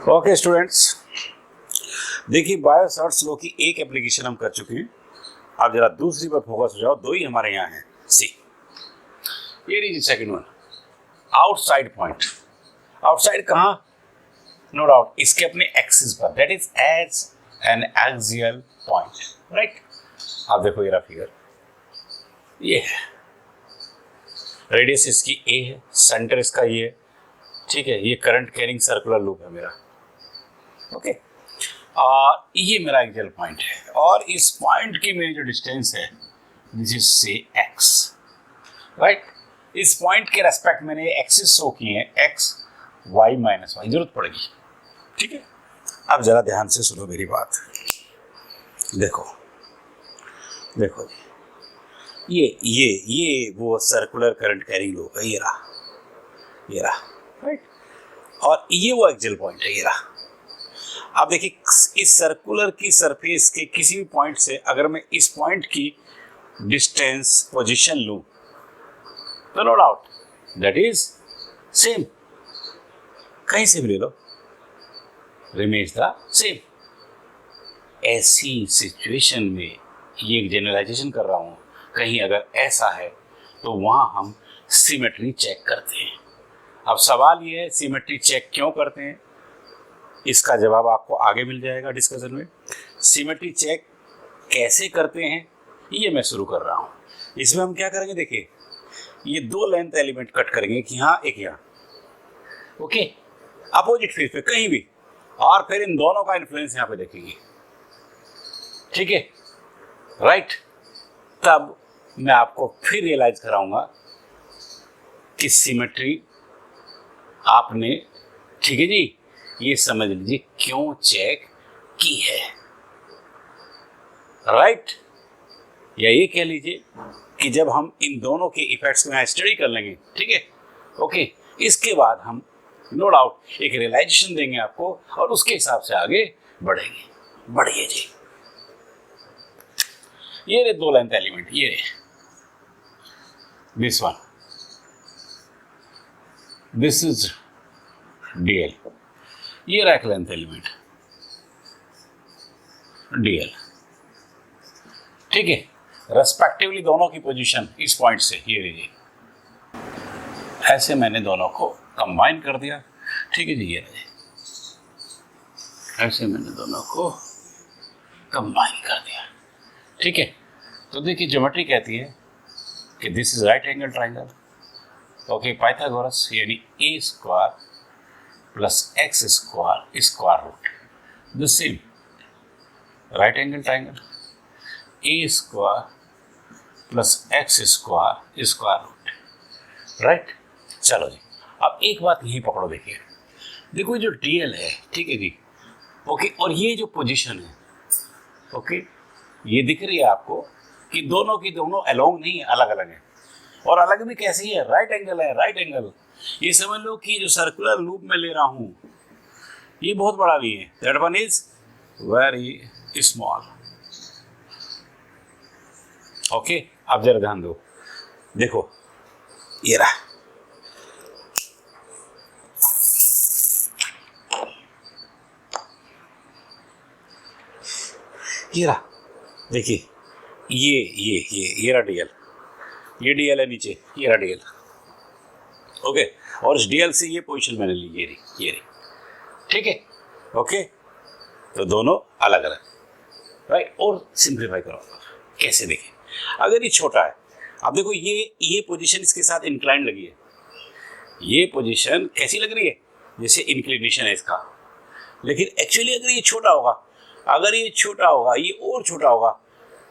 Okay students, देखिए बायोसावर्ट्स law की एक एप्लीकेशन हम कर चुके हैं। अब जरा दूसरी पर फोकस हो जाओ। दो ही हमारे यहाँ हैं। सी, ये लीजिए second one, outside point. Outside कहाँ? नो डाउट इसके अपने एक्सिस पर, that is as an axial point, right. अब देखो ये रहा फिगर, ये है रेडियस इसकी ए है, सेंटर इसका ये है, ठीक है। ये करंट कैरिंग सर्कुलर लूप है मेरा, ओके। ये मेरा एक्सियल पॉइंट है और इस पॉइंट की मेरी जो डिस्टेंस है दिस इज से एक्स, राइट। इस पॉइंट के रेस्पेक्ट मैंने एक्सिस शो किए हैं, एक्स वाई माइनस वाई, जरूरत पड़ेगी, ठीक है। अब जरा ध्यान से सुनो मेरी बात। देखो देखो ये वो सर्कुलर करंट कैरिंग लूप है, ये रहा, राइट। और ये वो एक्सियल पॉइंट है, ये रहा। अब देखिए इस सर्कुलर की सरफेस के किसी भी पॉइंट से अगर मैं इस पॉइंट की डिस्टेंस पोजीशन लूं तो no doubt that is same, कहीं से भी ले लो, रिमेन्स द सेम। ऐसी सिचुएशन में ये एक जनरलाइजेशन कर रहा हूं, कहीं अगर ऐसा है तो वहां हम सिमेट्री चेक करते हैं। अब सवाल ये है सिमेट्री चेक क्यों करते हैं, इसका जवाब आपको आगे मिल जाएगा डिस्कशन में। सिमेट्री चेक कैसे करते हैं ये मैं शुरू कर रहा हूँ। इसमें हम क्या करेंगे, देखिए ये दो लेंथ एलिमेंट कट करेंगे, कि यहाँ एक यहाँ, ओके, अपोजिट फेस पे कहीं भी, और फिर इन दोनों का इन्फ्लुएंस यहाँ पे देखेंगे, ठीक है, राइट। तब मैं आपको फिर रियलाइज कराऊंगा कि सिमेट्री आपने, ठीक है जी, ये समझ लीजिए क्यों चेक की है, राइट। या ये कह लीजिए कि जब हम इन दोनों के इफेक्ट्स को यहाँ स्टडी कर लेंगे, ठीक है, ओके, इसके बाद हम नो डाउट एक रियलाइजेशन देंगे आपको और उसके हिसाब से आगे बढ़ेंगे। बढ़िए जी, ये रे दो लेंथ एलिमेंट, ये रे this one, this is DL, ये रहा एक लेंथ एलिमेंट डीएल, ठीक है। रेस्पेक्टिवली दोनों की पोजीशन इस पॉइंट से, ये लीजिए, ऐसे मैंने दोनों को कंबाइन कर दिया, ठीक है जी, ये रहे, ऐसे मैंने दोनों को कंबाइन कर दिया, ठीक है। तो देखिए ज्योमेट्री कहती है कि this is right angle triangle, okay, Pythagoras यानी a square plus x square square root the same, right angle triangle a square plus x square square root, right. चलो जी, अब एक बात यही पकड़ो, देखिए देखो जो डीएल है, ठीक है जी, ओके, और ये जो पोजीशन है, ओके, ये दिख रही है आपको कि दोनों की दोनों अलोंग नहीं है, अलग अलग है। और अलग भी कैसी है, राइट एंगल है, राइट एंगल। ये समझ लो कि जो सर्कुलर लूप में ले रहा हूं ये बहुत बड़ा भी है, that one is very small, okay. अब जरा ध्यान दो, देखो ये रहा, ये रहा, देखिए ये रहा डीएल, ये डीएल है नीचे, ये रहा डीएल, ओके। और इस डीएल से ये पोजीशन मैंने ली, ये रही, ठीक है, ओके। तो दोनों अलग अलग, राइट। और सिंप्लीफाई करो, कैसे देखें, अगर ये छोटा है, अब देखो ये पोजीशन इसके साथ इंक्लाइन लगी है, ये पोजीशन कैसी लग रही है, जैसे इंक्लिनेशन है इसका, लेकिन एक्चुअली अगर ये छोटा होगा, अगर ये छोटा होगा, ये और छोटा होगा,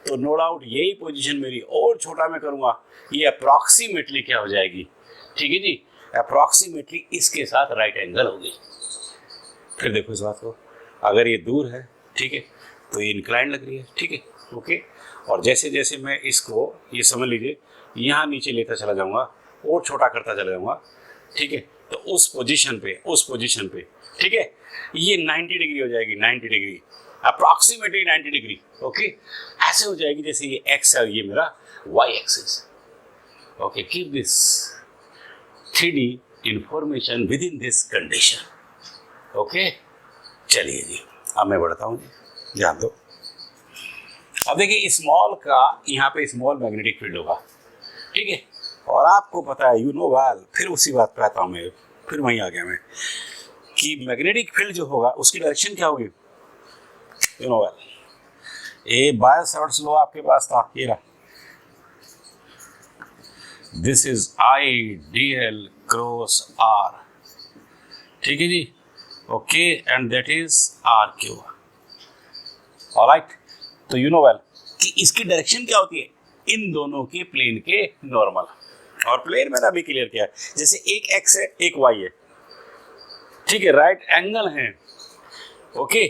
तो नो डाउट यही पोजीशन मेरी और छोटा मैं करूंगा, ये अप्रॉक्सीमेटली क्या हो जाएगी, ठीक है जी, अप्रॉक्सीमेटली इसके साथ राइट एंगल होगी। फिर देखो इस बात को, अगर ये दूर है, ठीक है, तो ये इंक्लाइन लग रही है, ठीक है, ओके। और जैसे जैसे मैं इसको, ये समझ लीजिए, यहाँ नीचे लेता चला जाऊंगा और छोटा करता चला जाऊंगा, ठीक है, तो उस पोजीशन पे, ठीक है, ये 90 डिग्री हो जाएगी, 90 डिग्री, अप्रॉक्सीमेटली 90 डिग्री, ओके। ऐसे हो जाएगी जैसे ये एक्स है, ये मेरा Y axis, okay. Keep this 3D information within this condition, okay। चलिए जी, अब मैं बढ़ता हूँ जी, ध्यान दो। अब देखिए स्मॉल का यहाँ पे स्मॉल मैग्नेटिक फील्ड होगा, ठीक है। और आपको पता है, यू नो वेल, फिर उसी बात पे आता हूँ मैं, फिर वहीं आ गया मैं, कि मैग्नेटिक फील्ड जो होगा उसकी डायरेक्शन क्या होगी, you know well. A Biot Savart's law आपके पास था, ये रहा, this is I D l cross r, ठीक है जी, okay, and that is r q, alright. तो यू नो वेल कि इसकी डायरेक्शन क्या होती है, इन दोनों के प्लेन के नॉर्मल। और प्लेन मैंने अभी क्लियर किया है, जैसे एक एक्स है एक वाई है, ठीक है, राइट एंगल है, ओके,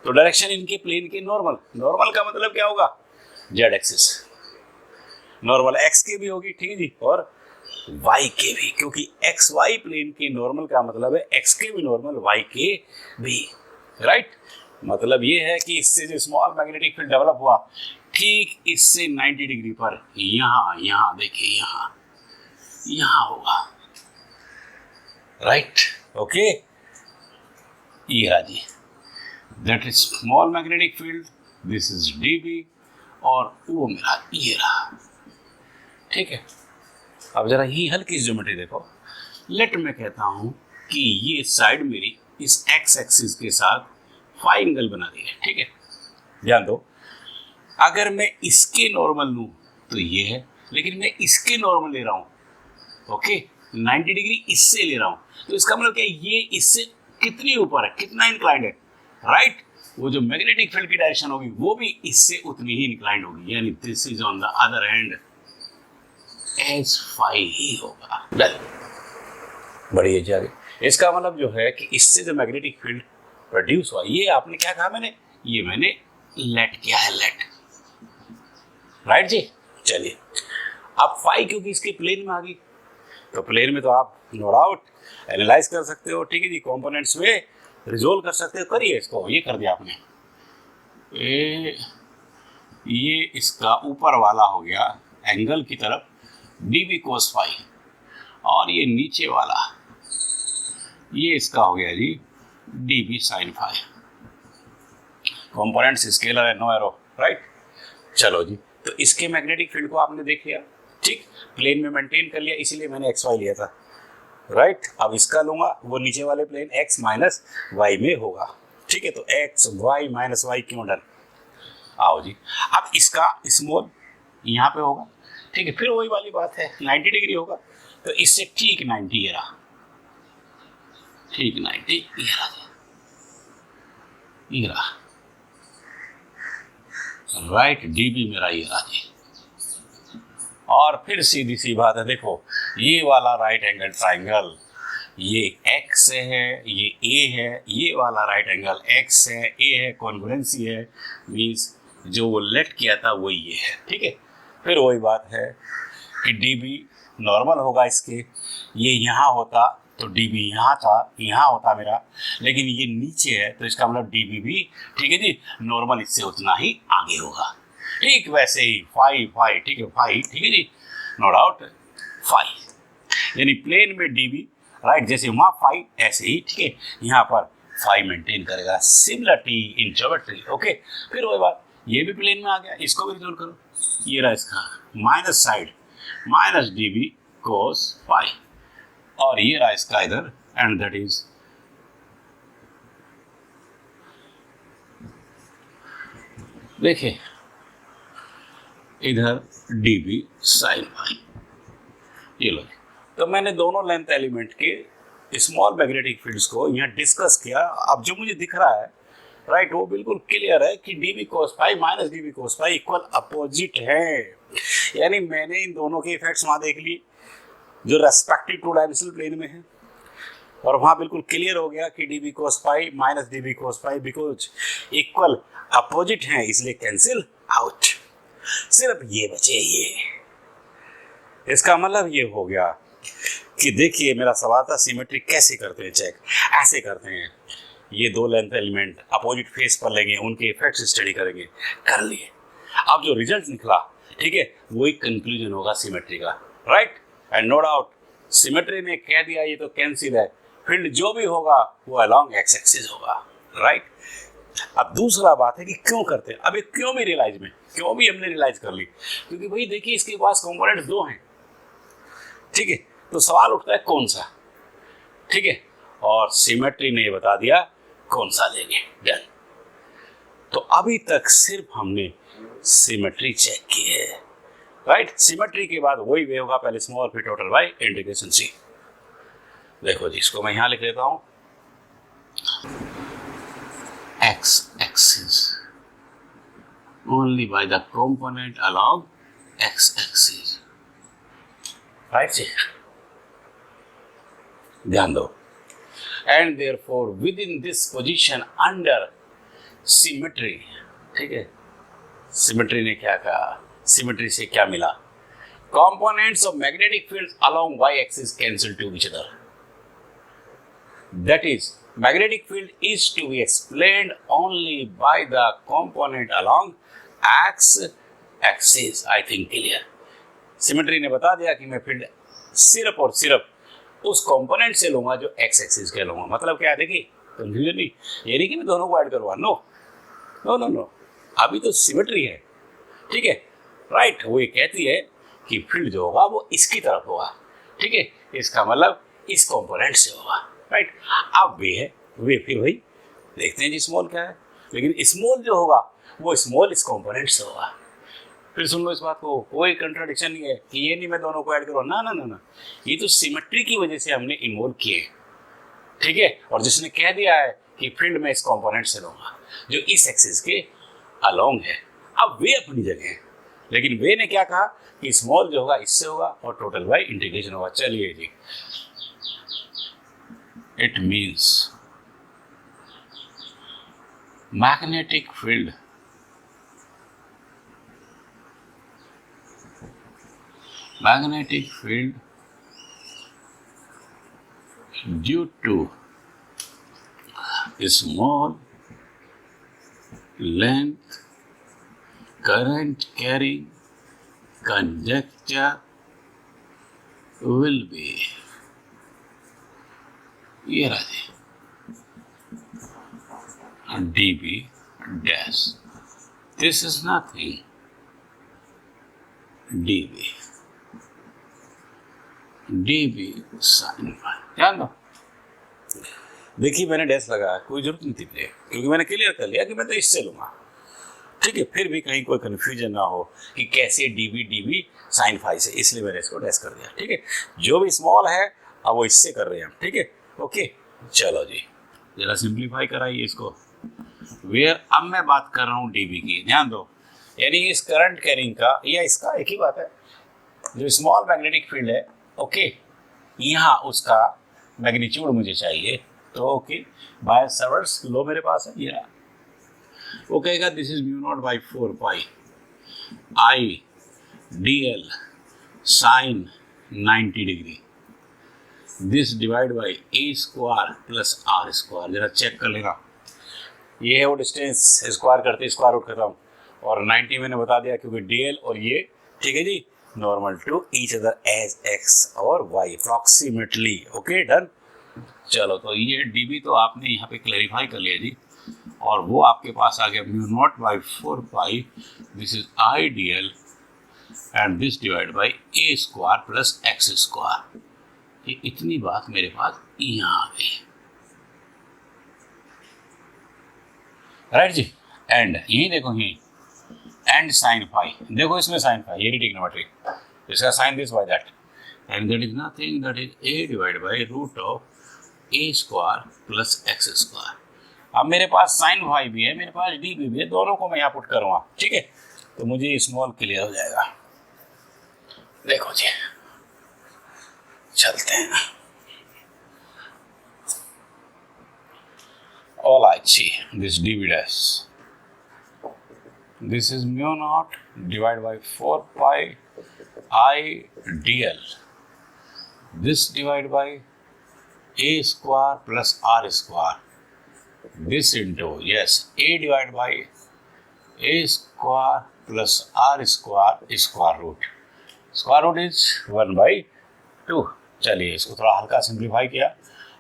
तो डायरेक्शन इनके प्लेन के नॉर्मल। नॉर्मल का मतलब क्या होगा, जेड एक्सिस, नॉर्मल एक्स के भी होगी, ठीक है जी, और वाई के भी, क्योंकि एक्स वाई प्लेन के नॉर्मल का मतलब है एक्स के भी नॉर्मल, वाई के भी, राइट। मतलब ये है कि इससे जो स्मॉल मैग्नेटिक फील्ड डेवलप हुआ, ठीक इससे 90 डिग्री पर यहाँ देखिए, यहाँ होगा, राइट, ओके। ये रहा जी, that is small magnetic field, this is d B, और वो मेरा ये रहा, ठीक है। अब जरा ये हल्की ज्योमेट्री देखो, लेट मैं कहता हूं कि ये साइड मेरी इस एक्स एक्सिस के साथ फाई एंगल बना दी है, ठीक है। ध्यान दो, अगर मैं इसके नॉर्मल लूं तो ये है, लेकिन मैं इसके नॉर्मल ले रहा हूं, ओके, 90 डिग्री इससे ले रहा हूं, तो इसका मतलब क्या, ये इससे कितनी ऊपर है, कितना इंक्लाइंड है, राइट। वो जो मैग्नेटिक फील्ड की डायरेक्शन होगी वो भी इससे उतनी ही इंक्लाइंड होगी, यानी this is on the other end as phi ही होगा। बढ़िए जी आगे, इसका मतलब जो है कि इससे जो मैग्नेटिक फील्ड प्रोड्यूस हुआ, ये आपने क्या कहा, मैंने लेट किया है, लेट, राइट जी। चलिए, अब फाई क्योंकि इसके प्लेन में आ गई, तो प्लेन में तो आप नो डाउट एनालाइज कर सकते हो, ठीक है जी, कंपोनेंट्स में रिजोल्व कर सकते हो, करिए इसको, ये कर दिया आपने, ये इसका ऊपर वाला हो गया एंगल की तरफ dB cos फाई, और ये नीचे वाला ये इसका हो गया जी dB sin phi. Components scalar है, नो एरो, राइट। चलो जी, तो इसके मैग्नेटिक फील्ड को आपने देख लिया, ठीक, प्लेन में मेंटेन कर लिया, इसीलिए मैंने एक्स वाई लिया था, राइट। अब इसका लूंगा, वो नीचे वाले प्लेन एक्स माइनस वाई में होगा, ठीक है, तो एक्स वाई माइनस वाई क्यों, डन। आओ जी, अब इसका स्मॉल यहाँ पे होगा, ठीक है, फिर वही वाली बात है, 90 डिग्री होगा, तो इससे ठीक 90 ये रहा, ठीक 90 ये रहा, राइट, डीबी मेरा ये रहा जी। और फिर सीधी सी बात है, देखो ये वाला राइट एंगल ट्राइंगल, ये एक्स है, ये ए है, ये वाला राइट एंगल एक्स है, ए है, कॉन्ग्रुएंसी है, मीन्स जो वो लेट किया था वो ये है, ठीक है। फिर वही बात है कि डीबी नॉर्मल होगा इसके, ये यहाँ होता तो डीबी यहाँ था, यहाँ होता मेरा, लेकिन ये नीचे है तो इसका मतलब डीबी भी, ठीक है जी, नॉर्मल इससे उतना ही आगे होगा, ठीक। वैसे ही फाई, ठीक है, फाई, ठीक है जी, नो डाउट फाई, यानी प्लेन में डीबी, राइट, जैसे वहाँ फाई ऐसे ही, ठीक है, यहाँ पर फाई मेंटेन करेगा, सिमिलरिटी इन ज्योमेट्री, ओके। फिर वही बात, ये भी प्लेन में आ गया, इसको भी रिजोल्व करो, ये रहा इसका minus side, minus DB cos phi, और ये रहा इसका इधर, एंड दैट इज देखिए इधर डीबी साइन फाई, ये लो। तो मैंने दोनों लेंथ एलिमेंट के स्मॉल मैग्नेटिक फील्ड्स को यहाँ डिस्कस किया। अब जो मुझे दिख रहा है, राइट, वो बिल्कुल क्लियर है कि dB cos phi minus dB cos phi equal opposite है, यानी मैंने इन दोनों के इफेक्ट्स वहाँ देख लिए जो रेस्पेक्टिव टू डायमेंशनल प्लेन में है, और वहाँ बिल्कुल क्लियर हो गया कि dB cos phi minus dB cos phi because equal opposite हैं, इसलिए कैंसिल आउट, सिर्फ ये बचे ये। इसका मतलब ये हो गया कि देखिए मेरा सवाल था सिमेट्री कैसे करते हैं चेक, ऐसे करते हैं, ये दो लेंथ एलिमेंट अपोजिट फेस पर लेंगे, उनके इफेक्ट्स स्टडी करेंगे, कर लिए। अब जो रिजल्ट निकला, ठीक है, वही कंक्लूजन होगा सिमेट्री का, right. And no doubt symmetry ने कह दिया ये तो कैंसिल है, फील्ड जो भी होगा वो अलोंग एक्स एक्सिस होगा, राइट। अब दूसरा बात है कि क्यों करते हैं। अब ये क्यों भी हमने रियलाइज कर ली, क्योंकि भाई देखिए इसके पास कंपोनेंट्स दो हैं, ठीक है, तो सवाल उठता है कौन सा, ठीक है, और सिमेट्री ने बता दिया कौन सा लेंगे। डन। तो अभी तक सिर्फ हमने सिमेट्री चेक की है, राइट। सिमेट्री के बाद वही वे होगा, पहले स्मॉल फिर टोटल बाय इंटीग्रेशन सी। देखो जी, इसको मैं यहां लिख लेता हूं, x axis only by the component along x axis, right जी, ध्यान दो। And therefore within this position under symmetry, ठीक है, सिमेट्री ने क्या कहा, सिमेट्री से क्या मिला, components of magnetic fields along y axis cancel to each other. That is, magnetic field is to be explained only by the component along x axis. I think clear. Symmetry ने बता दिया कि मैं field सिर्फ और सिर्फ उस component से लूंगा जो एक्स एक्सिस के लूंगा। मतलब क्या है, देखिए कंफ्यूजन नहीं, ये नहीं कि मैं दोनों को ऐड करूँगा, नो नो नो नो, अभी तो सिमेट्री है, ठीक है, राइट। वो ये कहती है कि फील्ड जो होगा वो इसकी तरफ होगा, ठीक है, इसका मतलब इस कंपोनेंट से होगा, राइट। अब वे है, वे फिर वही देखते हैं जी स्मॉल क्या है, लेकिन स्मॉल जो होगा वो स्मॉल इस कंपोनेंट से होगा। फिर सुन लो इस बात को, कोई कंट्राडिक्शन नहीं है कि ये नहीं मैं दोनों को ऐड करूँ, ना ना ना ना, ये तो सिमेट्री की वजह से हमने इन्वॉल्व किए, ठीक है, और जिसने कह दिया है कि फील्ड में इस कंपोनेंट से लूंगा जो इस एक्सिस के अलोंग है। अब वे अपनी जगह है, लेकिन वे ने क्या कहा कि स्मॉल जो होगा इससे होगा और टोटल बाय इंटीग्रेशन होगा। चलिए जी, it means magnetic field due to small length current carrying conductor will be, ये रहा dB dash, this is nothing, dB sin phi। ध्यान दो, देखिए मैंने डैश लगाया, कोई जरूरत नहीं थी मुझे, क्योंकि मैंने क्लियर कर लिया कि मैं तो इससे लूंगा, ठीक है। फिर भी कहीं कोई कंफ्यूजन ना हो कि कैसे dB sin phi से, इसलिए मैंने इसको डैश कर दिया, ठीक है। जो भी स्मॉल है अब वो इससे कर रहे हैं हम, ठीक है, ओके। चलो जी, जरा सिंप्लीफाई कराइए इसको। वेयर, अब मैं बात कर रहा हूँ dB की, ध्यान दो, यानी इस करंट कैरिंग का या इसका एक ही बात है, जो स्मॉल मैग्नेटिक फील्ड है, ओके, यहाँ उसका मैग्नीट्यूड मुझे चाहिए, तो ओके, बाय सर्वर्स लो मेरे पास है, ये वो कहेगा this is mu not by 4 pi I D L sine 90 degree, this divide by A square plus R square. जरा चेक कर लेना, ये है वो डिस्टेंस, स्क्वायर करते स्क्वायर रूट करता हूँ, और 90 मैंने बता दिया क्योंकि डी एल और ये, ठीक है जी, normal to each other as x और वाई अप्रॉक्सीमेटली, ओके डन। चलो, तो ये dB तो आपने यहाँ पे क्लैरिफाई कर लिया जी, और वो आपके पास आ गया mu not by 4 pi, this is I D L and this divide by A square plus x square. ये इतनी बात मेरे पास यहाँ आ गई, राइट जी। एंड यही देखो, यही एंड साइन फाई, देखो इसमें साइन फाई, ये ट्रिग्नोमेट्री, इसका sine this by that, and that is nothing, that is A divide by root of A square plus x square. अब मेरे पास साइन फाई भी है, मेरे पास dB भी है, दोनों को मैं यहाँ पुट करूँगा, ठीक है, तो मुझे स्मॉल क्लियर हो जाएगा। देखो जी, चलते हैं, all I see this dB dash, this is mu naught divided by 4 pi I dl, this divided by a square plus r square, this into, yes, a divided by a square plus r square square root is 1 by 2। चलिए इसको थोड़ा हल्का simplify किया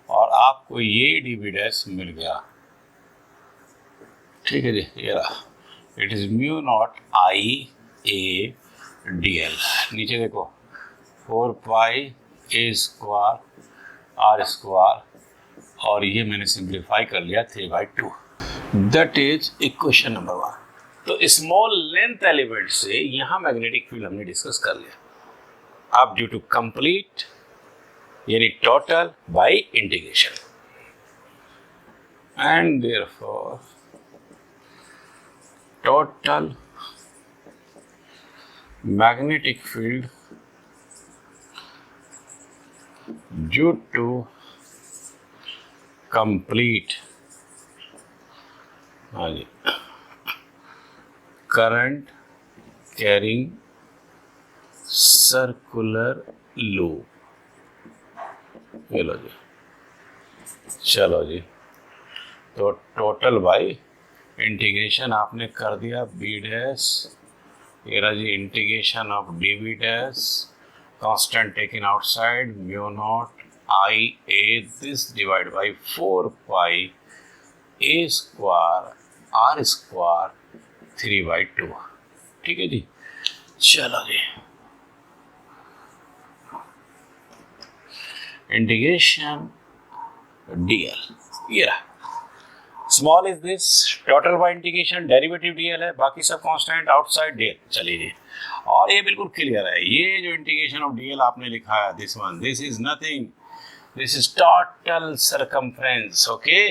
और आपको ये dB dash मिल गया, ठीक है जी, ये रहा, it is mu naught I A D L. नीचे देखो 4 pi a square r square, और ये मैंने सिंप्लीफाई कर लिया 3/2। That is equation number 1। तो स्मॉल लेंथ एलिमेंट से यहाँ मैग्नेटिक फील्ड हमने डिस्कस कर लिया। अब ड्यू टू कंप्लीट यानी total bye integration, and therefore total magnetic field due to complete current carrying circular loop। ये लो जी, चलो जी, तो टोटल बाय इंटीग्रेशन आपने कर दिया बी डैश, ये रहा जी integration of d V dash, constant taken outside mu naught I a this divide by 4 pi a square r square 3/2। ठीक है जी, चलो जी, इंटीग्रेशन डी एल, ये रहा। Small is this, total bye integration derivative DL है, बाकी सब constant outside DL. चलिए जी, और ये बिल्कुल क्लियर है, ये जो इंटीग्रेशन ऑफ डीएल आपने लिखा है this one, this is nothing, this is total circumference. Okay,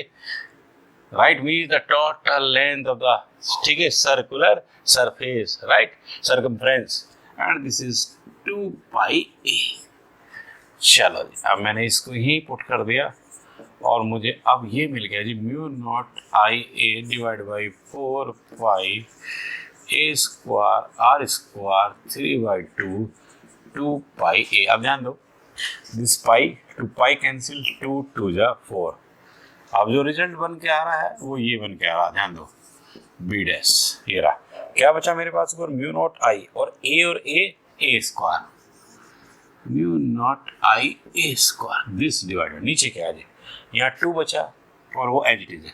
right, means the total length of the, ठीक है, circular surface, right, circumference, and this is 2 pi ए। चलो जी, अब मैंने इसको ही पुट कर दिया और मुझे अब ये मिल गया जी mu naught I a divide by 4 pi a square r square 3/2 2 pi a. अब ध्यान दो, दिस पाई 2 पाई कैंसिल, 2 2 जा 4। अब जो रिजल्ट बन के आ रहा है वो ये बन के आ रहा है, ध्यान दो, बी डैश, ये रहा। क्या बचा मेरे पास ऊपर, म्यू नॉट आई और a square, mu naught I a square this divided, नीचे क्या है जी, यहाँ 2 बचा और वो एज इट इज है,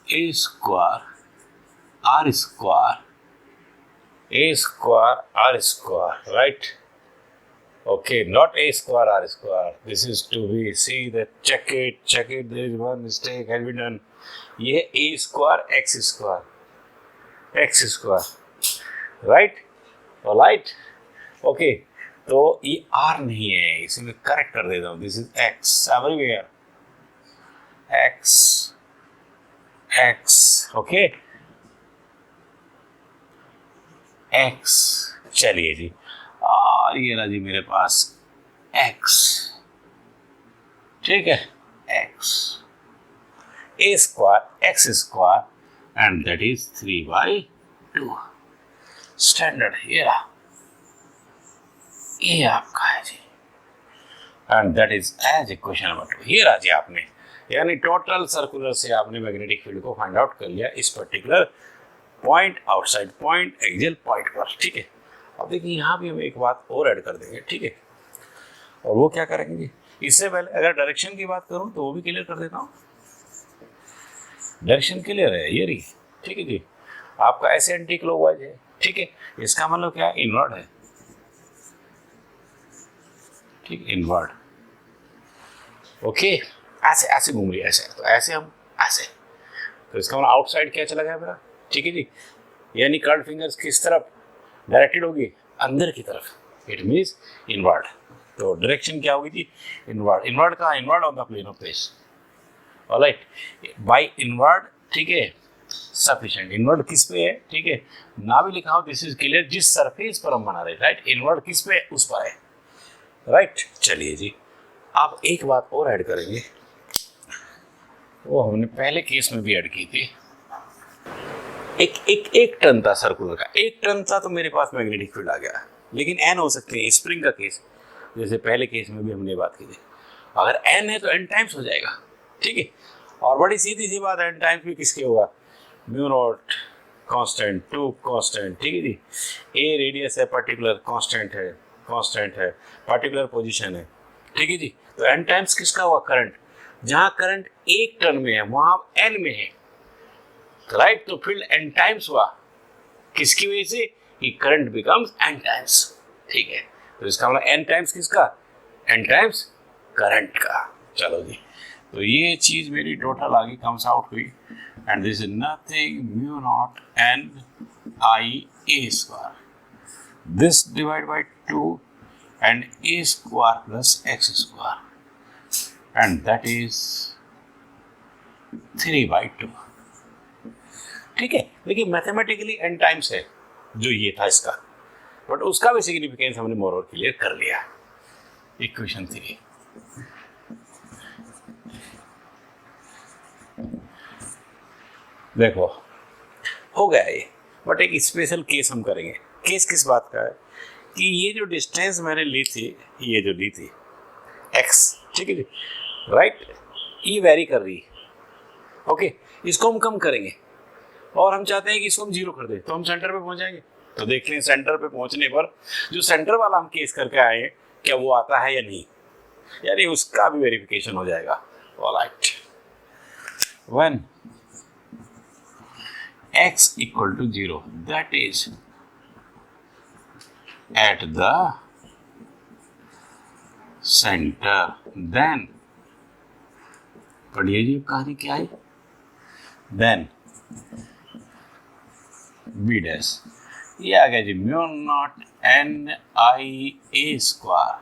a square r square r square, right. Okay, not a square r square, this is to be, see that, check it, there is one mistake has been done. ये a square x square, right, alright. Okay, तो ये are नहीं है, इसे मैं correct कर देता हूँ, this is x everywhere, x, okay, x. चलिए जी, और ये रहा जी मेरे पास एक्स, ठीक है, x, a square x square, and that is 3/2 standard. ये रहा, ये आपका है जी, and that is as equation number 2। ये रहा जी, आपने यानी टोटल सर्कुलर से आपने मैग्नेटिक फील्ड को फाइंड आउट कर लिया इस particular point, outside point, axial point पर। ठीक है, अब देखिए यहाँ भी हम एक बात और ऐड कर देंगे, ठीक है, और वो क्या करेंगे, इससे पहले अगर डायरेक्शन की बात करूँ तो वो भी क्लियर कर देता हूँ। डायरेक्शन क्लियर है, ये रही, ठीक है जी, आपका ऐसे एंटी क्लॉकवाइज है, ठीक है, इसका मतलब क्या, इनवर्ड है, ठीक, इनवर्ड। ओके, ऐसे ऐसे घूम रही है, ऐसे, तो ऐसे हम ऐसे, तो इसका मतलब आउटसाइड क्या चला गया मेरा, ठीक है जी, यानी कर्ल्ड फिंगर्स किस तरफ डायरेक्टेड होगी, अंदर की तरफ, इट मींस इनवर्ड। तो डायरेक्शन क्या होगी जी, इनवर्ड। इनवर्ड कहाँ, inward on the plane of face, alright, by inward, ठीक है, सफिशिएंट। इनवर्ड किस पे है, ठीक है, ना भी लिखा हो, दिस इज क्लियर, जिस सरफेस पर हम बना रहे, राइट, इनवर्ड किस पे, उस पर है, राइट। चलिए जी, अब एक बात और ऐड करेंगे, वो हमने पहले केस में भी ऐड की थी। एक टन था सर्कुलर का, एक टन था, तो मेरे पास मैग्नेटिक फील्ड आ गया, लेकिन एन हो सकते हैं, स्प्रिंग का केस, जैसे पहले केस में भी हमने बात की थी, अगर एन है तो एन टाइम्स हो जाएगा, ठीक है, और बड़ी सीधी सी बात, एन टाइम्स भी किसके होगा, म्यू नॉट कांस्टेंट 2 कांस्टेंट, ठीक है जी, ए रेडियस है, पर्टिकुलर कांस्टेंट है, पर्टिकुलर पोजीशन है, ठीक है जी, तो एन टाइम्स किसका हुआ, करंट। जहां करंट 1 टन में है वहां एन में है, राइट। तो फील्ड एन टाइम्स हुआ, किसकी वजह से? कि करंट बिकम्स एन टाइम्स, ठीक है। तो इसका मतलब एन टाइम्स किसका? एन टाइम्स करंट का। चलो जी, तो ये चीज मेरी टोटल आगे कम्स आउट हुई, and this is nothing mu naught n I a square, this divide by 2 and a square plus x square, and that is 3/2। ठीक है, देखिए मैथमेटिकली n टाइम्स है जो ये था इसका, बट उसका भी सिग्निफिकेंस हमने मोर और क्लियर कर लिया। इक्वेशन 3, देखो हो गया ये, बट एक स्पेशल केस हम करेंगे। केस किस बात का है? कि ये जो डिस्टेंस मैंने ली थी, ये जो ली थी x, ठीक है जी, राइट, ये वेरी कर रही है, ओके। इसको हम कम करेंगे और हम चाहते हैं कि इसको हम 0 कर दें, तो हम सेंटर पे पहुंच जाएंगे। तो देख लें सेंटर पे पहुंचने पर जो सेंटर वाला हम केस करके आए हैं, क्या वो आता है या नहीं, यानी उसका भी वेरिफिकेशन हो जाएगा। Alright, when x equal to 0, that is at the center, then पढ़िए जी कहानी क्या है, then b डैश, ये आ गया जी mu naught n I a square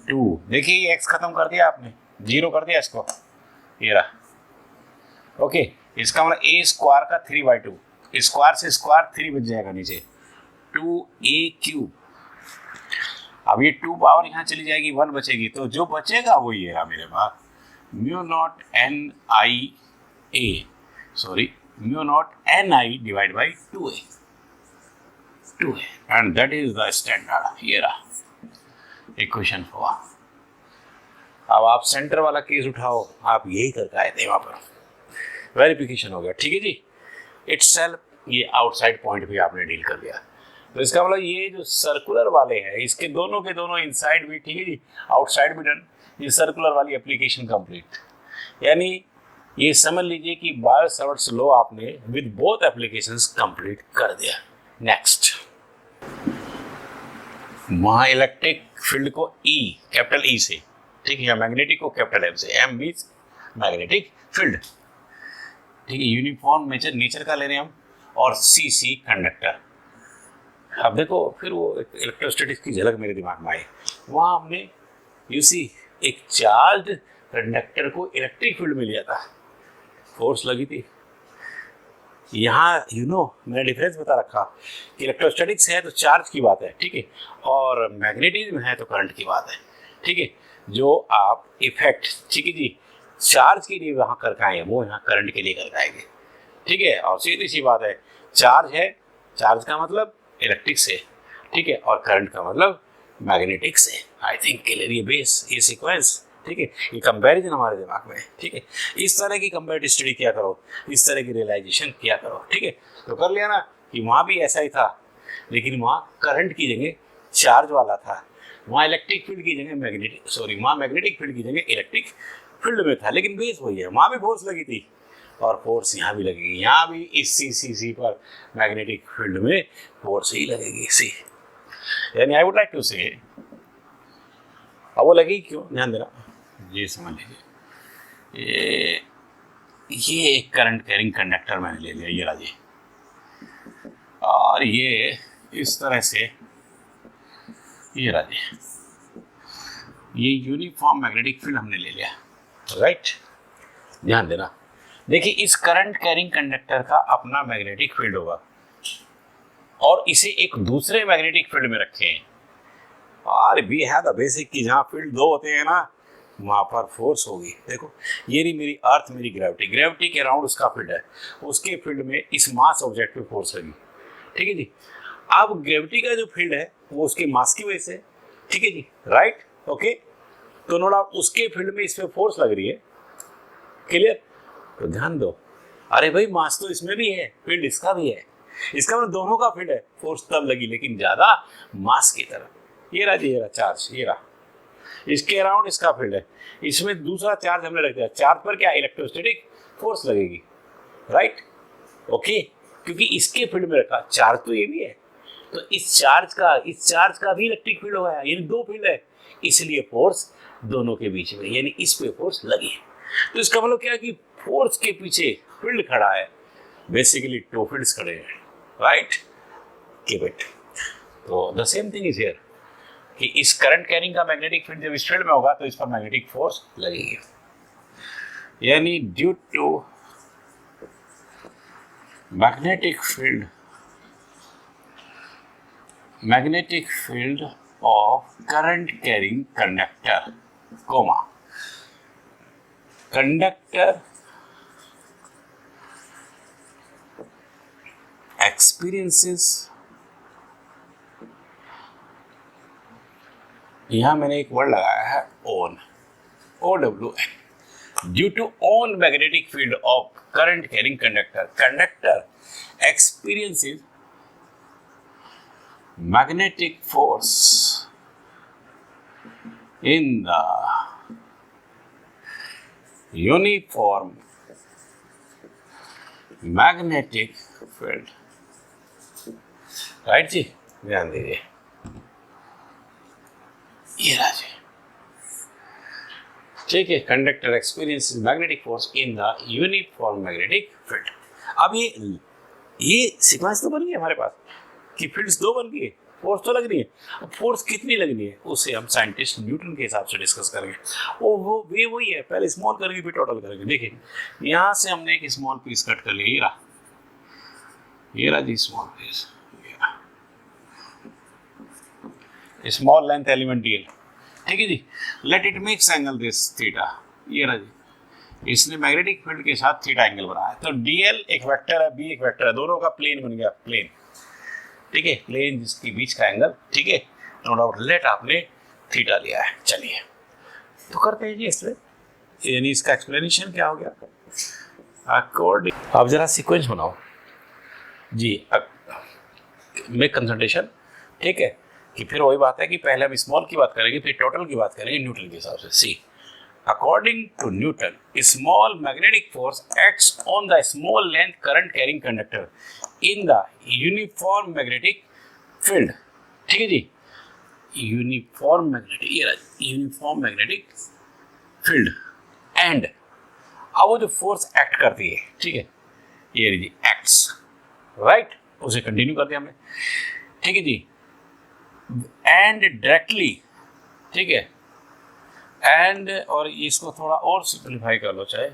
2। देखिए ये x खत्म कर दिया आपने, 0 कर दिया इसको, ये रहा, ओके। इसका मतलब a स्क्वायर का 3/2, स्क्वायर से स्क्वायर 3 बच जाएगा नीचे, 2a³। अब ये 2 पावर यहाँ चली जाएगी, 1 बचेगी, तो जो बचेगा वो ये रहा मेरे पास, mu naught n I a, sorry mu naught n I divide by 2a, and that is the standard. ये रहा इक्वेशन 4। अब आप सेंटर वाला केस उठाओ, आप यही करके आए थे वहां पर, वेरिफिकेशन हो गया, ठीक है जी। इटसेल्फ ये आउटसाइड पॉइंट भी आपने डील कर लिया, तो इसका मतलब ये जो सर्कुलर वाले हैं, इसके दोनों के दोनों इनसाइड भी, ठीक है जी, आउटसाइड भी डन, ये सर्कुलर वाली एप्लीकेशन कंप्लीट। यानी ये समझ लीजिए कि बायो-सावर्ट्स लॉ आपने विद बोथ एप्लीकेशंस कंप्लीट कर दिया। नेक्स्ट, वहाँ इलेक्ट्रिक फील्ड को ई, कैपिटल ई से, ठीक है, मैग्नेटिक को कैपिटल एम से, एम मींस मैग्नेटिक फील्ड, ठीक है, यूनिफॉर्म नेचर का ले रहे हैं हम, और सी सी कंडक्टर। अब देखो फिर वो इलेक्ट्रोस्टैटिक्स की झलक मेरे दिमाग में आई, वहाँ हमने यू सी एक चार्ज कंडक्टर को इलेक्ट्रिक फील्ड में लिया था, फोर्स लगी थी। यहाँ मैंने डिफरेंस बता रखा कि इलेक्ट्रोस्टैटिक्स है तो चार्ज की बात है, ठीक है, और मैग्नेटिज्म है तो करंट की बात है, ठीक है। जो आप इफेक्ट, ठीक है जी, चार्ज के लिए वहाँ कर आए वो यहाँ करंट के लिए कर आएंगे, ठीक है। और सीधी सी बात है, चार्ज है, चार्ज का मतलब इलेक्ट्रिक से, ठीक है, और करंट का मतलब मैग्नेटिक से। आई थिंक क्लियर, ये बेस, ये सीक्वेंस, ठीक है, ये कंपैरिजन हमारे दिमाग में है, ठीक है। इस तरह की कंपैरेटिव स्टडी किया करो, इस तरह की रियलाइजेशन किया करो, ठीक है। तो कर लिया ना कि वहाँ भी ऐसा ही था, लेकिन वहाँ करंट की जगह चार्ज वाला था, वहाँ इलेक्ट्रिक फील्ड की जगह वहाँ मैग्नेटिक फील्ड की जगह इलेक्ट्रिक फील्ड में था, लेकिन बेस वही है। वहाँ भी फोर्स लगी थी और फोर्स यहाँ भी लगेगी, यहाँ भी इस सी पर मैग्नेटिक फील्ड में फोर्स ही लगेगी, सी। यानी आई वुड लाइक टू से, अब वो लगेगी क्यों, ध्यान देना, ये समझ लीजिए, ये एक करंट कैरिंग कंडक्टर मैंने ले लिया, ये राजी, और ये इस तरह से, ये राजी, ये यूनिफॉर्म मैग्नेटिक फील्ड हमने ले लिया, राइट। ध्यान देना, देखिए इस करंट कैरिंग कंडक्टर का अपना मैग्नेटिक फील्ड होगा और इसे एक दूसरे मैग्नेटिक फील्ड में रखे हैं, और वी हैव द बेसिक कि जहाँ फील्ड दो होते हैं ना, वहाँ पर फोर्स होगी। देखो ये रही मेरी अर्थ, मेरी ग्रेविटी के अराउंड उसका फील्ड है, उसके फील्ड में इस मास ऑब्जेक्ट पे फोर्स लगी, ठीक है जी। अब ग्रेविटी का जो फील्ड है वो उसके मास की वजह से, ठीक है जी, राइट, ओके। तो नो डाउट उसके फील्ड में इस पे फोर्स लग रही है, क्लियर। तो ध्यान दो, अरे भाई मास तो इसमें भी है, फील्ड इसका भी है, इसका मतलब दोनों का फील्ड है, फोर्स तब लगी लेकिन ज्यादा मास की तरफ। ये रहा जी, ये रहा चार्ज, ये रहा, इसके अराउंड इसका फील्ड है, इसमें दूसरा चार्ज हमने रख दिया, चार्ज पर क्या इलेक्ट्रोस्टैटिक फोर्स लगेगी, राइट, ओके, क्योंकि इसके फील्ड में रखा, चार्ज तो ये भी है, तो इस चार्ज का भी इलेक्ट्रिक फील्ड हुआ है, यानी दो फील्ड है, इसलिए फोर्स दोनों के बीच में, यानी इस पे फोर्स लगी है। तो इसका मतलब क्या है कि फोर्स के पीछे फील्ड खड़ा है, बेसिकली टू फील्ड्स खड़े हैं, राइट, कीप इट। तो the same thing is here कि इस करंट कैरिंग का मैग्नेटिक फील्ड जब इस फील्ड में होगा तो इस पर मैग्नेटिक फोर्स लगेगी, यानी due to magnetic field of current carrying conductor, conductor experiences, यहां मैंने एक वर्ड लगाया है on, OWN, due to on magnetic field of current carrying conductor experiences magnetic force in the uniform magnetic field, right जी, ध्यान दीजिए, ये रहा जी, ठीक है, conductor experience magnetic force in the uniform magnetic field. अब ये सीक्वेंस तो बन गई हमारे पास कि फील्ड्स दो बन गई, फोर्स तो लग रही है, अब फोर्स कितनी लगनी है उसे हम साइंटिस्ट न्यूटन के हिसाब से डिस्कस करेंगे। वो वे वही है, पहले स्मॉल करेंगे फिर टोटल करेंगे। देखिए यहाँ से हमने एक स्मॉल पीस कट कर लिया, ये रहा जी small piece, small length element d l, ठीक है जी, let it makes angle this theta, ये रहा जी, इसने मैग्नेटिक फील्ड के साथ थीटा एंगल बनाया, तो डीएल एक वेक्टर है, बी एक वेक्टर है, दोनों का प्लेन बन गया, प्लेन, ठीक है, प्लेन जिसके बीच का एंगल, ठीक है, नो डाउट, लेट आपने थीटा लिया है। चलिए तो करते हैं जी इसमें, यानी इसका एक्सप्लेनेशन क्या हो गया, अकॉर्डिंग, आप जरा सीक्वेंस बनाओ जी, मेक कंसंट्रेशन, ठीक है, कि फिर वही बात है कि पहले हम स्मॉल की बात करेंगे फिर टोटल की बात करेंगे न्यूटन के हिसाब से। See, according to Newton small magnetic force acts on the small length current carrying conductor in the uniform magnetic field, ठीक है जी, यूनिफॉर्म मैग्नेटिक, ये यूनिफॉर्म मैग्नेटिक फील्ड, एंड अब वो जो फोर्स एक्ट करती है, ठीक है, ये जी एक्ट्स, राइट, उसे कंटिन्यू कर दिया हमने, ठीक है जी, एंड डायरेक्टली, ठीक है, एंड, और इसको थोड़ा और सिंपलीफाई कर लो, चाहे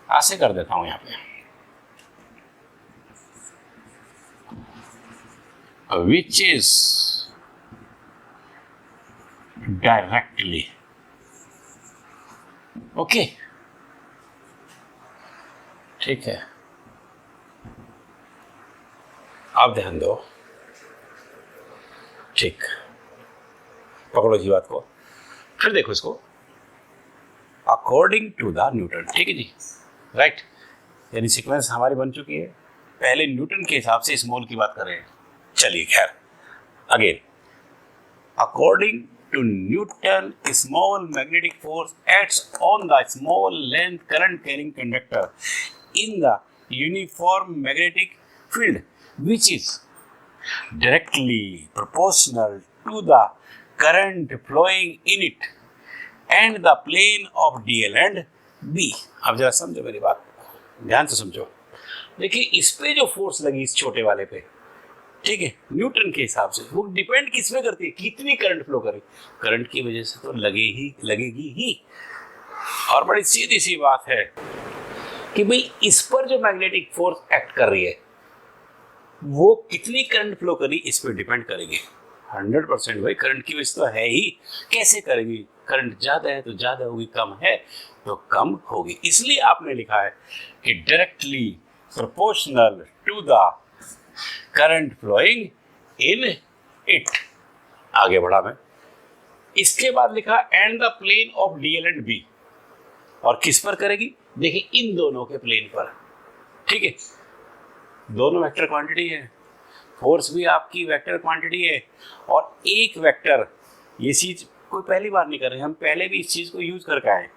ऐसे कर देता हूं यहां पे, विच इज डायरेक्टली, ओके, ठीक है, आप ध्यान दो, ठीक, पकड़ो जी बात को, फिर देखो इसको, अकॉर्डिंग टू द न्यूटन, ठीक है जी, राइट, यानी सीक्वेंस हमारी बन चुकी है, पहले न्यूटन के हिसाब से स्मॉल की बात कर रहे हैं। चलिए खैर, again, according to Newton small magnetic force acts on the small length current carrying conductor in the uniform magnetic field which is directly proportional to the current flowing in it and the plane of DL and B। अब जरा समझो मेरी बात, ध्यान से समझो, देखिए इस पे जो फोर्स लगी इस छोटे वाले पे, ठीक है, न्यूटन के हिसाब से वो डिपेंड किस पे करती है, कितनी करंट फ्लो करे, करंट की वजह से तो लगेगी ही, और बड़ी सीधी सी बात है कि भाई इस पर जो मैग्नेटिक फोर्स एक्ट कर रही है वो कितनी करंट फ्लो करी इस पर डिपेंड करेगी, 100% भाई करंट की वजह तो है ही, कैसे करेगी, करंट ज्यादा है तो ज्यादा होगी, कम है तो कम होगी, इसलिए आपने लिखा है कि directly proportional to the current flowing in it. आगे बढ़ा मैं, इसके बाद लिखा and the plane of DL and B, और किस पर करेगी, देखिए इन दोनों के प्लेन पर, ठीक है, दोनों वेक्टर क्वांटिटी है, फोर्स भी आपकी वेक्टर क्वांटिटी है, और एक वेक्टर ये चीज कोई पहली बार नहीं कर रहे, हम पहले भी इस चीज को यूज करके आए।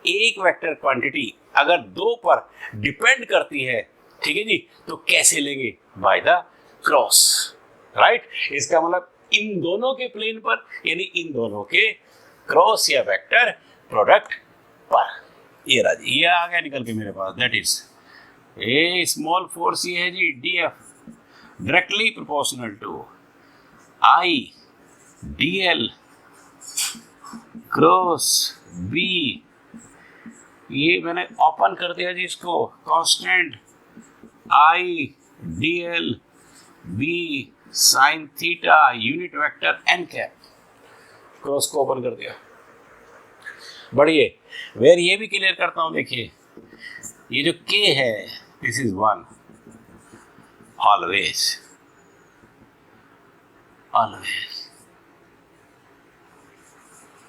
एक वेक्टर क्वांटिटी अगर दो पर डिपेंड करती है, ठीक है जी, तो कैसे लेंगे? By the cross, right. इसका मतलब इन दोनों के प्लेन पर, यानी इन दोनों के क्रॉस या वेक्टर प्रोडक्ट पर। ये रहा जी, ये आ गया निकल के मेरे पास, that is a small force ये है जी d f directly proportional to I D l cross B. ये मैंने ओपन कर दिया जी इसको, constant I D l B sine theta unit vector N cap, cross को ओपन कर दिया। बढ़िए, वेर ये भी क्लियर करता हूं। देखिए ये जो के है, this is one, always always,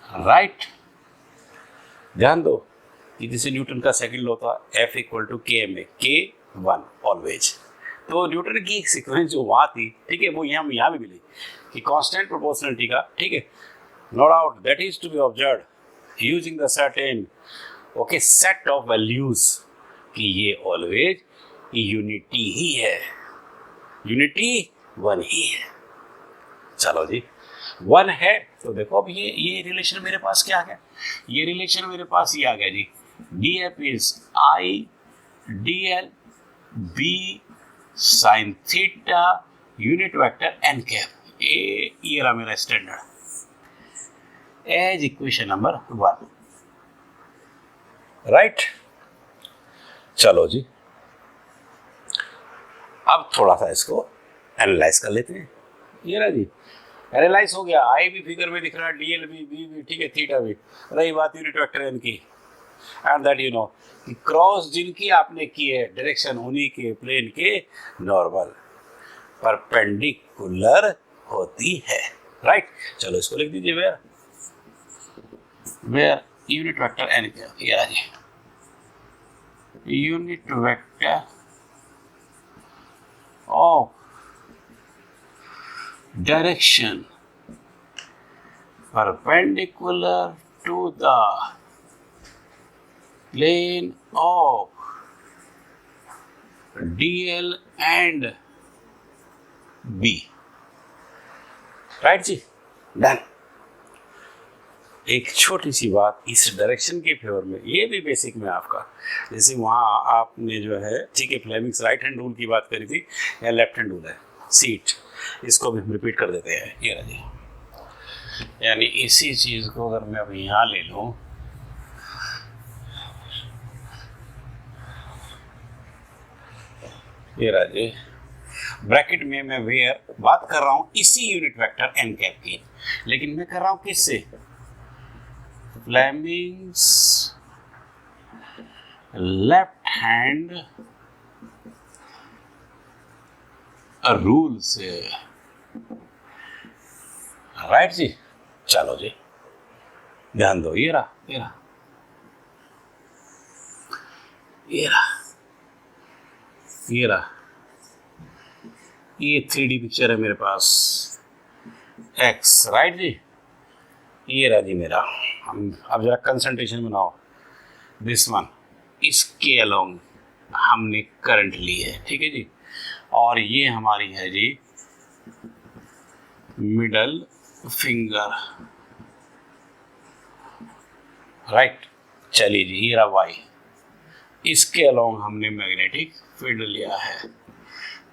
right. ध्यान दो कि जैसे न्यूटन का सेकंड लॉ था F इक्वल टू के एम ए, के वन ऑलवेज। तो न्यूटन की एक सीक्वेंस जो वहाँ थी, ठीक है, वो यहाँ भी मिली कि कांस्टेंट प्रोपोर्शनलिटी का, ठीक है, no doubt that is to be observed using the certain okay set of values, कि ये ऑलवेज यूनिटी ही है, यूनिटी वन ही है। चलो जी, वन है तो देखो अब ये रिलेशन मेरे पास क्या आ गया? ये रिलेशन मेरे पास ये आ गया जी, d f is I D l B sine theta unit vector N cap. ये रहा मेरा standard as equation number 1, right. चलो जी, अब थोड़ा सा इसको एनालाइज कर लेते हैं। ये रहा जी, एनालाइज हो गया, आई भी फिगर में दिख रहा है, डी एल भी, बी भी, ठीक है, थीटा भी। रही बात यूनिट वेक्टर एन की, एंड दैट यू नो कि क्रॉस जिनकी आपने की है डायरेक्शन उन्हीं के प्लेन के नॉर्मल परपेंडिकुलर होती है, राइट। चलो इसको लिख दीजिए, वेयर यूनिट वेक्टर एन क्या, ये आ जी unit vector of direction perpendicular to the plane of DL and B, right जी, डन। एक छोटी सी बात इस डायरेक्शन के फेवर में, ये भी बेसिक में आपका, जैसे वहाँ आपने जो है, ठीक है, फ्लेमिंग्स राइट हैंड रूल की बात करी थी, या लेफ्ट हैंड रूल है, सीट, इसको भी हम रिपीट कर देते हैं। ये रही, यानी इसी चीज को अगर मैं अब यहाँ ले लूँ, ये रहा जी, ब्रैकेट में मैं वेयर बात कर रहा हूँ इसी यूनिट वेक्टर एन कैप की, लेकिन मैं कर रहा हूँ किससे? फ्लेमिंग्स लेफ्ट हैंड रूल से, राइट जी। चलो जी, ध्यान दो, ये रहा, ये रहा, ये रहा, ये रहा, ये 3D पिक्चर है मेरे पास, एक्स, राइट जी। ये रहा जी मेरा, हम अब जरा कंसंट्रेशन बनाओ, दिस वन, इसके अलोंग हमने करंट ली है, ठीक है जी, और ये हमारी है जी मिडल फिंगर, राइट। चलिए जी, ये रहा वाई, इसके अलोंग हमने मैग्नेटिक फील्ड लिया है,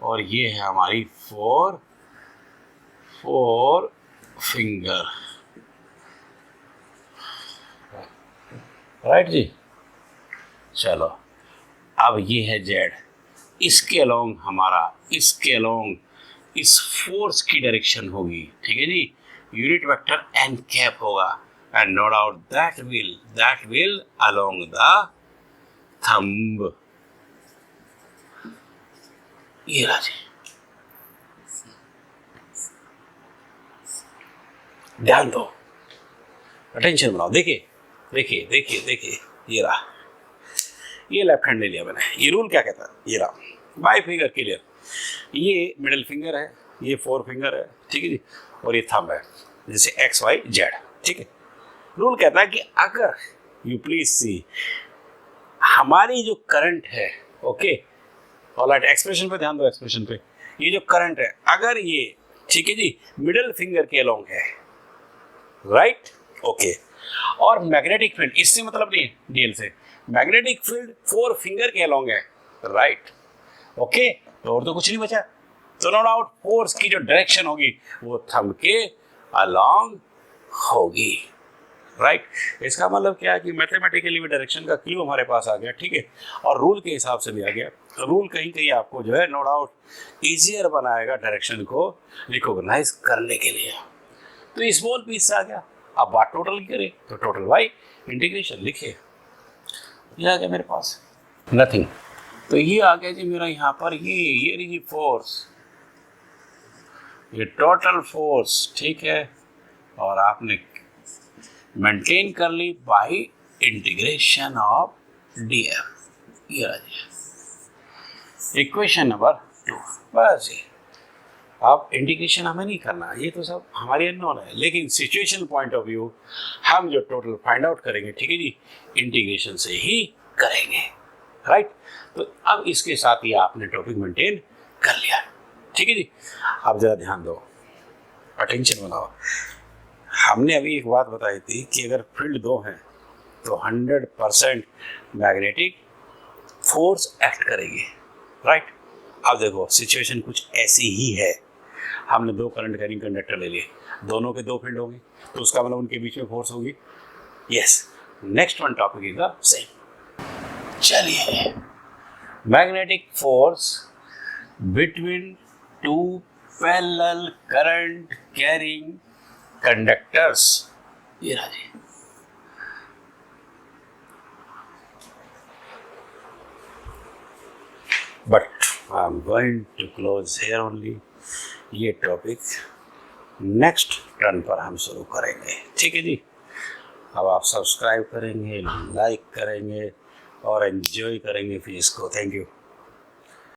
और ये है हमारी फोर फिंगर, राइट जी। चलो अब ये है जेड, इसके अलोंग हमारा, इसके अलोंग इस फोर्स की डायरेक्शन होगी, ठीक है जी, यूनिट वेक्टर एन कैप होगा, and no doubt that will along the thumb. ये रहा जी, ध्यान दो, अटेंशन बनाओ, देखिए देखिए देखिए देखिए, ये रहा, ये लेफ्ट हैंड ले लिया मैंने। ये रूल क्या कहता है? ये रहा, बाई फिंगर क्लियर, ये मिडिल फिंगर है, ये फोर फिंगर है, ठीक है जी, और ये थंब है, जैसे एक्स वाई जेड, ठीक है। रूल कहता है कि अगर यू प्लीज सी, हमारी जो करंट है, ओके, ऑलराइट, एक्सप्रेशन पे ध्यान दो, एक्सप्रेशन पे, ये जो करंट है अगर ये, ठीक है जी, मिडिल फिंगर के अलोंग है, राइट, ओके, और मैग्नेटिक फील्ड, इससे मतलब नहीं है डीएल से, मैग्नेटिक फील्ड 4 फिंगर के अलोंग है, राइट, ओके, तो और तो कुछ नहीं बचा। तो नो डाउट फोर्स की जो डायरेक्शन होगी वो थंब के अलोंग होगी, राइट। इसका मतलब क्या है कि मैथमेटिकली भी डायरेक्शन का क्लू हमारे पास आ गया, ठीक है, और रूल के हिसाब से भी आ गया। रूल कहीं कहीं आपको जो है नो डाउट इजियर बनाएगा डायरेक्शन को रिकॉग्नाइज करने के लिए। तो स्मॉल पीस से आ गया, अब बात टोटल करें तो टोटल वाई इंटीग्रेशन लिखिए, ये आ गया मेरे पास नथिंग। तो ये आ गया जी मेरा यहाँ पर ये रही फोर्स, ये टोटल फोर्स, ठीक है, और आपने मेंटेन कर ली बाय इंटीग्रेशन ऑफ डीएफ, ये आ गया इक्वेशन नंबर 2। बस जी, अब इंटीग्रेशन हमें नहीं करना, ये तो सब हमारी अननोन है, लेकिन सिचुएशन पॉइंट ऑफ व्यू हम जो टोटल फाइंड आउट करेंगे, ठीक है जी, इंटीग्रेशन से ही करेंगे, राइट। तो अब इसके साथ ही आपने टॉपिक मेंटेन कर लिया, ठीक है जी। अब जरा ध्यान दो, अटेंशन बनाओ। हमने अभी एक बात बताई थी कि अगर फील्ड 2 है तो 100% मैग्नेटिक फोर्स एक्ट करेगी, राइट। अब देखो सिचुएशन कुछ ऐसी ही है, हमने 2 करंट कैरिंग कंडक्टर ले लिए, दोनों के 2 फील्ड होंगे, तो उसका मतलब उनके बीच में फोर्स होगी, yes. Next one topic is the same. चलिए, magnetic force between 2 parallel current carrying conductors, ये रहा जी। But I am going to close here only, ये टॉपिक नेक्स्ट टर्न पर हम शुरू करेंगे, ठीक है जी। अब आप सब्सक्राइब करेंगे, लाइक करेंगे और एंजॉय करेंगे फिजिक्स को। Thank you.